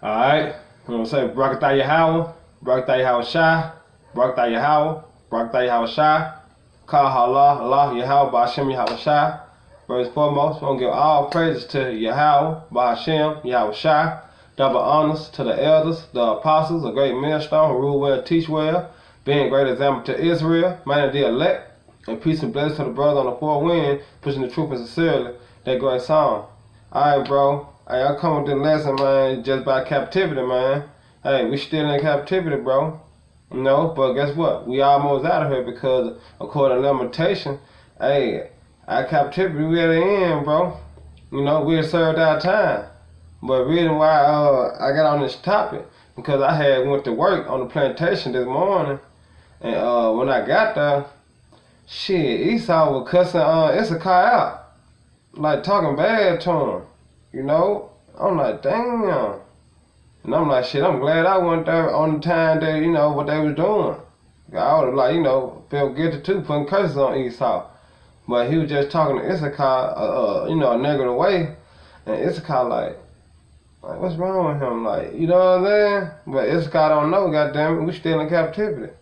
Alright, I'm gonna say Barakatah Yahweh, Barakatah Yahweh Shai, Barakatah Yahweh, Barakatah Yahweh Shai, Kah Allah, Allah Yahweh, Ba'ashem Yahweh Shai. First and foremost, we're gonna give all praises to Yahweh, Ba'ashem Yahweh Shai. Double honors to the elders, the apostles, a great millstone who rule well, teach well, being a great example to Israel, man of the elect, and peace and blessings to the brother on the four wind, pushing the truth and sincerely. That great song. Alright, bro. Hey, I come with this lesson, man, just by captivity, man. Hey, we still in captivity, bro. You know, but guess what? We almost out of here because according to limitation, hey, our captivity, we at the end, bro. You know, we had served our time. But the reason why I got on this topic, because I had went to work on the plantation this morning, and when I got there, shit, Esau was cussing Issachar out, like talking bad to him. You know, I'm like, damn. And I'm like, shit, I'm glad I went there on the time that, you know, what they was doing. I would have, like, you know, felt guilty too, putting curses on Esau. But he was just talking to Issachar, you know, a negative way. And Issachar like, what's wrong with him? Like, you know what I'm saying? But Issachar don't know, goddamn it, we still in captivity.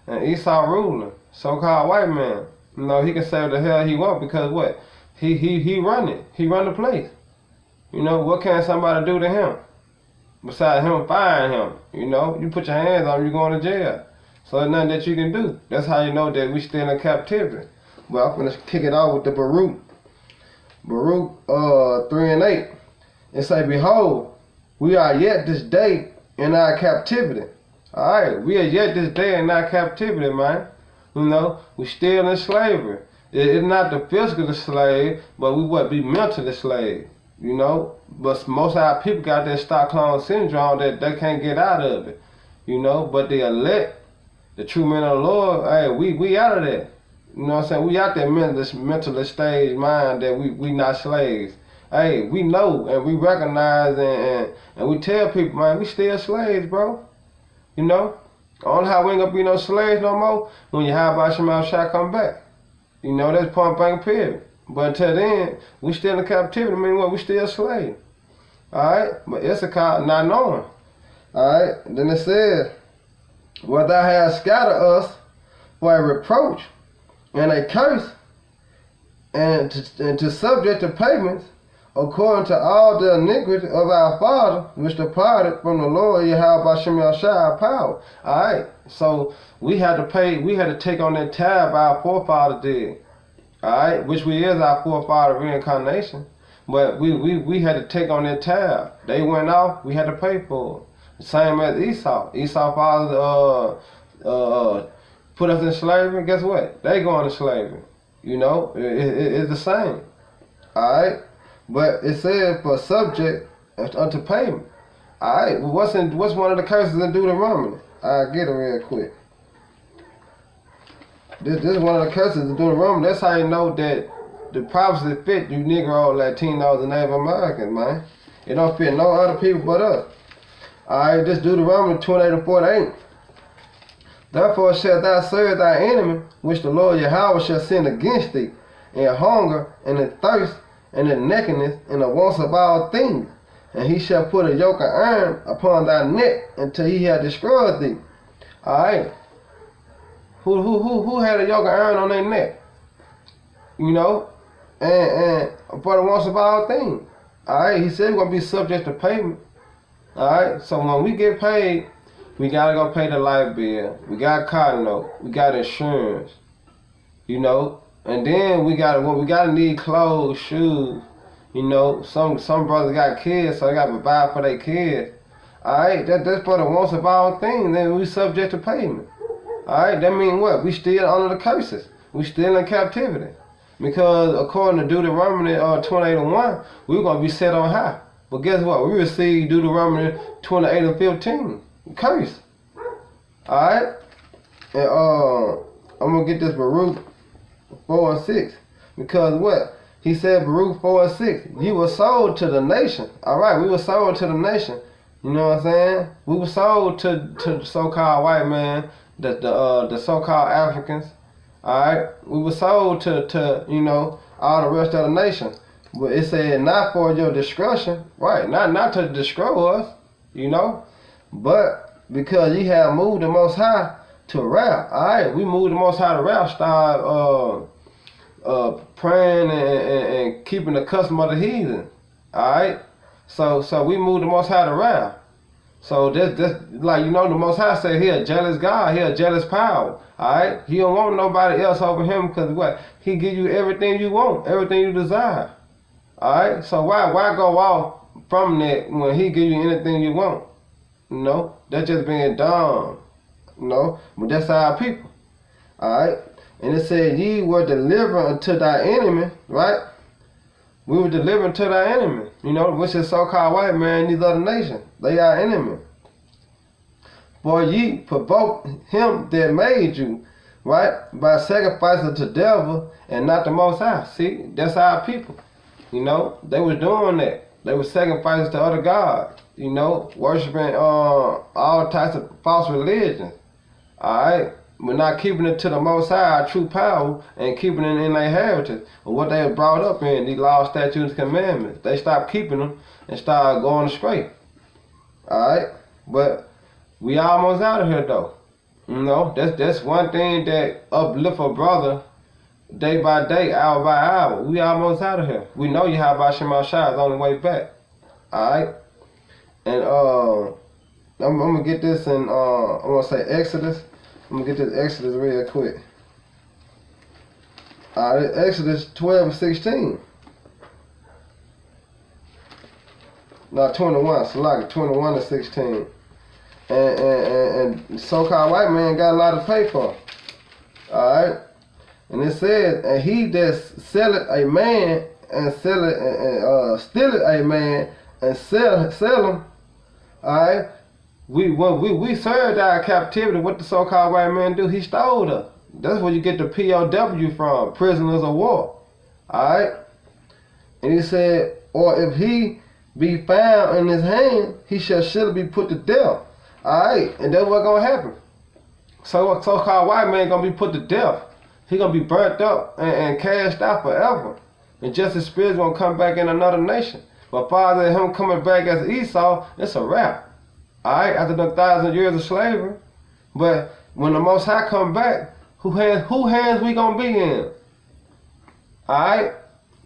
And Esau ruling, so-called white man. You know, he can say what the hell he want because what? He run it. He run the place. You know, what can somebody do to him? Besides him firing him, you know? You put your hands on him, you're going to jail. So there's nothing that you can do. That's how you know that we still in captivity. Well, I'm going to kick it off with the Baruch. Baruch 3 and 8. It say, behold, we are yet this day in our captivity. Alright, we are yet this day in our captivity, man. You know, we still in slavery. It's not the physical slave, but we be mentally slave. You know, but most of our people got that Stockholm syndrome that they can't get out of it. You know, but the elect, the true men of the Lord, hey, we out of that. You know what I'm saying? We out there mentally stage mind that we not slaves. Hey, we know and we recognize and we tell people, man, we still slaves, bro. You know? Only how we ain't gonna be no slaves no more when Yahweh Shema shall come back. You know, that's point blank period. But until then, we still in captivity. I mean, what? We still slave. Alright? But Issachar not knowing. Alright? Then it says, well, thou hast scattered us for a reproach and a curse and to subject to payments according to all the iniquity of our father which departed from the Lord Yahweh Shem Yahshua power. Alright? So we had to pay, we had to take on that tab our forefather did. Alright, which we is our forefather reincarnation. But we had to take on that tab. They went off, we had to pay for it. Same as Esau. Esau father put us in slavery, guess what? They go into slavery. You know, it's the same. Alright? But it said for subject unto payment. Alright, well, what's one of the curses in Deuteronomy? I'll get it real quick. This is one of the curses in Deuteronomy. That's how you know that the prophecy fit you Negro, Latinos, and Native Americans, man. It don't fit no other people but us. Alright, this Deuteronomy 28 and 48. Therefore shalt thou serve thy enemy, which the Lord Yahweh shall send against thee, in hunger, and in thirst, and in nakedness, and the wants of all things. And he shall put a yoke of iron upon thy neck until he have destroyed thee. Alright. Who had a yoke of iron on their neck? You know? And for the wants of all things. Alright, he said we're gonna be subject to payment. Alright, so when we get paid, we gotta go pay the light bill. We got car note. We got insurance. You know? And then we gotta need clothes, shoes. You know, some brothers got kids, so they gotta provide for their kids. Alright, that's for the wants of all things. Then we subject to payment. Alright, that means what? We still under the curses. We still in captivity. Because according to Deuteronomy 28 and 1, we're gonna be set on high. But guess what? We received Deuteronomy 28 and 15. Curse. Alright? And I'm gonna get this Baruch 4 and 6. Because what? He said Baruch 4 and 6. You were sold to the nation. Alright, we were sold to the nation. You know what I'm saying? We were sold to the so-called white man, the so-called Africans. Alright? We were sold to you know, all the rest of the nation. But it said not for your destruction. Right, not to destroy us. you know. But because ye have moved the Most High to wrath, all right, we moved the Most High to wrath, start praying and keeping the custom of the heathen, all right. So we moved the Most High to wrath. So that's like, you know, the Most High said he a jealous God, he a jealous power, all right. He don't want nobody else over him, because what? He give you everything you want, everything you desire, all right. So why go off from that when he give you anything you want? You know, that's just being dumb. You know, but that's our people. Alright? And it said, ye were delivered unto thy enemy, right? We were delivered unto thy enemy, you know, which is so-called white man, these other nations. They are enemy. For ye provoked him that made you, right? By sacrificing to the devil and not the Most High. See, that's our people. You know, they was doing that. They were sacrificing to other gods, you know, worshiping all types of false religions. Alright? We're not keeping it to the Most High, our true power, and keeping it in their heritage, or what they have brought up in, these laws, statutes, and commandments. They stopped keeping them and started going astray. Alright? But we almost out of here, though. You know, that's one thing that uplift a brother day by day, hour by hour. We almost out of here. We know you have Shema Shai is on the way back. Alright? And I'm gonna get this in I'm gonna say Exodus. I'm gonna get this Exodus real quick. Alright, Exodus 12 and 16. Not 21, so like 21 and 16. And so-called white man got a lot to pay for. Alright? And it says, and he that selleth a man and stealeth a man and sell him, alright? We served our captivity. What the so-called white man do? He stole us. That's where you get the POW from, prisoners of war. Alright? And he said, or if he be found in his hand, he shall surely be put to death. Alright? And that's what's gonna happen. So so-called white man gonna be put to death. He gonna be burnt up and cast out forever. And just his spirit's gonna come back in another nation. But farther than him coming back as Esau, it's a wrap. Alright, after the 1,000 years of slavery. But when the Most High come back, who hands we gonna be in? Alright?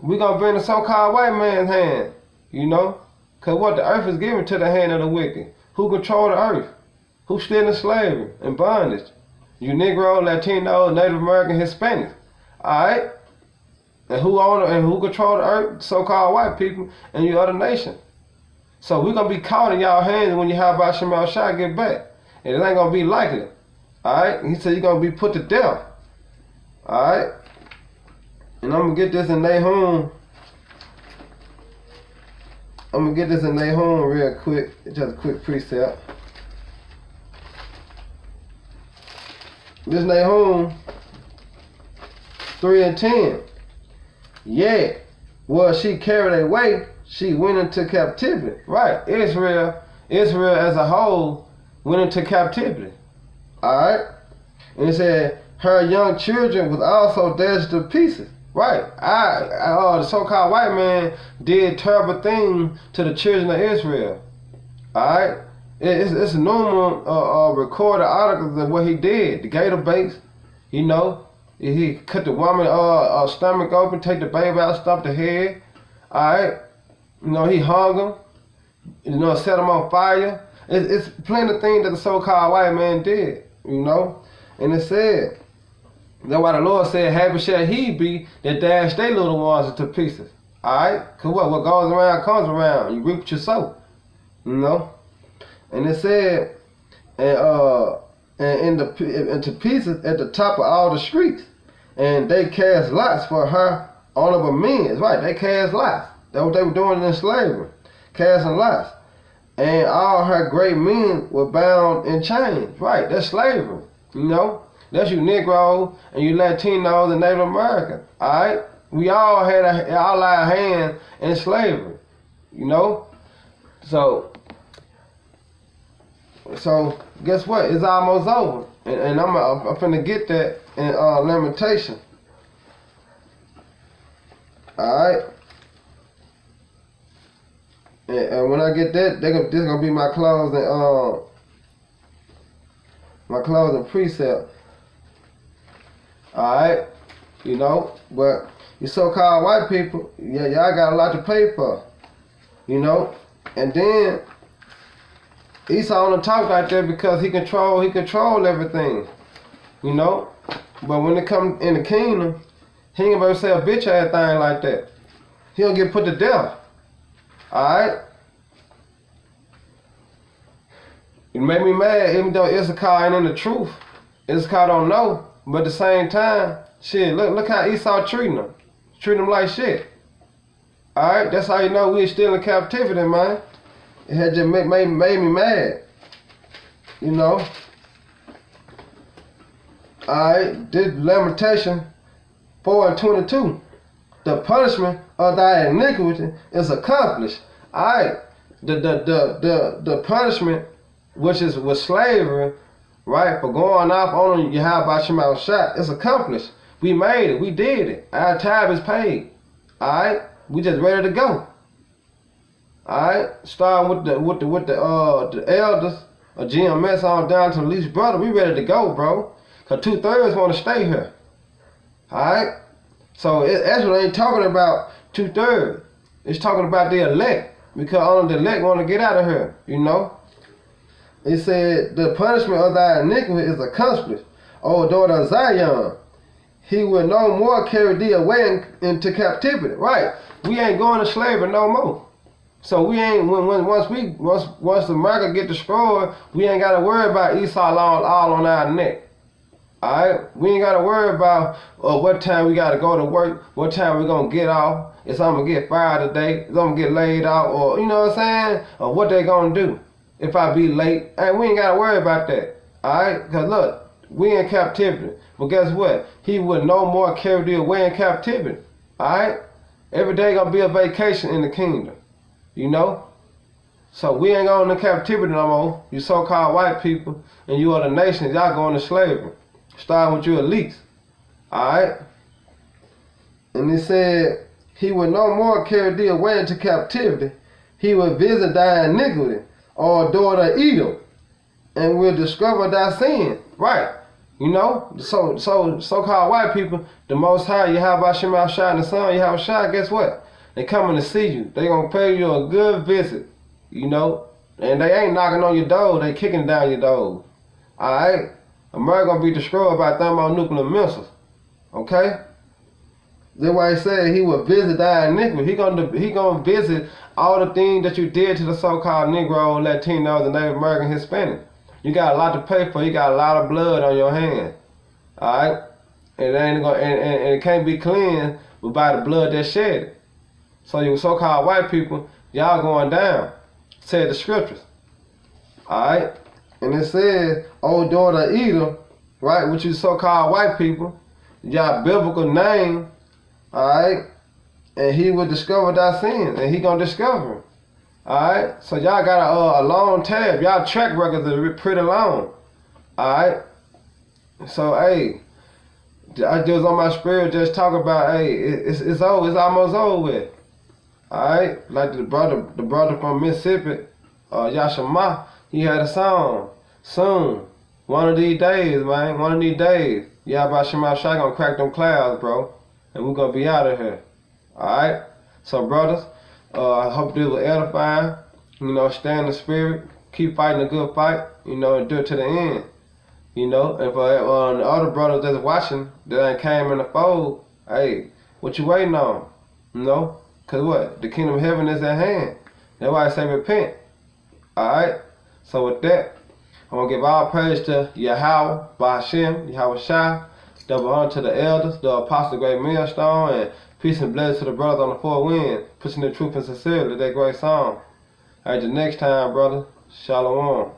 We gonna be in the so-called white man's hand. You know? Cause what? The earth is given to the hand of the wicked. Who control the earth? Who's still in slavery and bondage? You Negro, Latino, Native American, Hispanic. Alright? And who own it and who control the earth? So-called white people and you other nations. So we're going to be caught in y'all hands when you have Shema Shai get back. And it ain't going to be likely. Alright? He said you're going to be put to death. Alright? And I'm going to get this in Nahum. I'm going to get this in Nahum real quick. Just a quick precept. This Nahum 3 and 10. Yet was she carried away, she went into captivity. Right. Israel as a whole went into captivity. Alright? And it said her young children was also dashed to pieces. Right. The so-called white man did terrible things to the children of Israel. Alright? It's normal recorded articles of what he did. The gator baits, you know. He cut the woman stomach open, take the baby out, stomp the head. Alright? You know, he hung him. You know, set him on fire. It's plenty of things that the so-called white man did, you know. And it said, that's why the Lord said, happy shall he be that dash their little ones into pieces. Alright? Because what goes around comes around. You reap what you sow. You know? And it said, and into pieces at the top of all the streets. And they cast lots for her honorable men. Right, they cast lots. That's what they were doing in slavery. Casting lots. And all her great men were bound in chains. Right, that's slavery. You know? That's you Negro and you Latinos and Native American. Alright? We all had all our hands in slavery. You know? So guess what? It's almost over. And I'm finna get that in Lamentation. Alright? And when I get that, this gonna be my closing precept. Alright? You know, but you so-called white people, yeah, y'all got a lot to pay for. You know? And then Esau on the talk like that because he control everything. You know? But when it come in the kingdom, he ain't gonna say a bitch ass thing like that. He don't get put to death. Alright? It made me mad, even though Issachar ain't in the truth. Issachar don't know. But at the same time, shit, look how Esau treating him. Treating him like shit. Alright? That's how you know we still in captivity, man. It had just made me mad. You know? Alright, this Lamentation 4:22. The punishment of thy iniquity is accomplished. Alright. The punishment, which is with slavery, right, for going off on Yahweh Shema Shah, is accomplished. We made it. We did it. Our time is paid. Alright? We just ready to go. Alright? Starting with the elders of GMS on down to the least brother, we ready to go, bro. Cause 2/3 want to stay here. Alright? So Ezra ain't talking about 2/3. It's talking about the elect. Because only the elect want to get out of here, you know? It said, the punishment of thy iniquity is accomplished. O daughter of Zion, he will no more carry thee away into captivity. Right? We ain't going to slavery no more. So we ain't once America get destroyed, we ain't gotta worry about Esau all on our neck. Alright? We ain't gotta worry about what time we gotta go to work, what time we gonna get off, if I'm gonna get fired today, if I'm gonna get laid out, or you know what I'm saying? Or what they gonna do if I be late. And we ain't gotta worry about that. Alright? Cause look, we in captivity. But guess what? He would no more carry thee away in captivity. Alright? Every day gonna be a vacation in the kingdom. You know? So we ain't going to captivity no more. You so-called white people and you other nations, y'all going to slavery. Starting with you elites. Alright? And he said, he will no more carry thee away into captivity. He will visit thy iniquity, or daughter of Edom, and will discover thy sin. Right? You know? So-called white people, the Most High, Yahweh Shema Shah and the Son, Yahweh Shah, guess what? They coming to see you. They gonna pay you a good visit. You know? And they ain't knocking on your door. They kicking down your door. Alright? America gonna be destroyed by thermonuclear missiles. Okay? That's why he said he will visit thy iniquity. He gonna visit all the things that you did to the so-called Negro, Latinos, and Native American Hispanic. You got a lot to pay for. You got a lot of blood on your hand. Alright? And it ain't gonna and it can't be cleansed by the blood that's shed. So you so-called white people, y'all going down, said the scriptures. Alright? And it said, O daughter of Edom, right, which you so-called white people, y'all biblical name, alright? And he will discover thy sins, and he gonna discover them. Alright? So y'all got a long tab. Y'all track records are pretty long. Alright? So, hey, I just on my spirit just talk about, hey, it's almost over with. Alright, like the brother from Mississippi, Yashima, he had a song. Soon, one of these days, man, one of these days, Yahweh Shema Shai gonna crack them clouds, bro, and we're gonna be out of here. Alright, so brothers, I hope this was edifying. You know, stay in the spirit, keep fighting a good fight, you know, and do it to the end. You know, and for the other brothers that's watching that ain't came in the fold, hey, what you waiting on? You know? Because what? The kingdom of heaven is at hand. That's why I say repent. Alright? So with that, I'm going to give all praise to Yahweh, Ba'ashem, Yahweh Shai, double honor to the elders, the apostle, great millstone, and peace and blessings to the brothers on the four winds, pushing the truth and sincerity, that great song. Alright, the next time, brother, Shalom.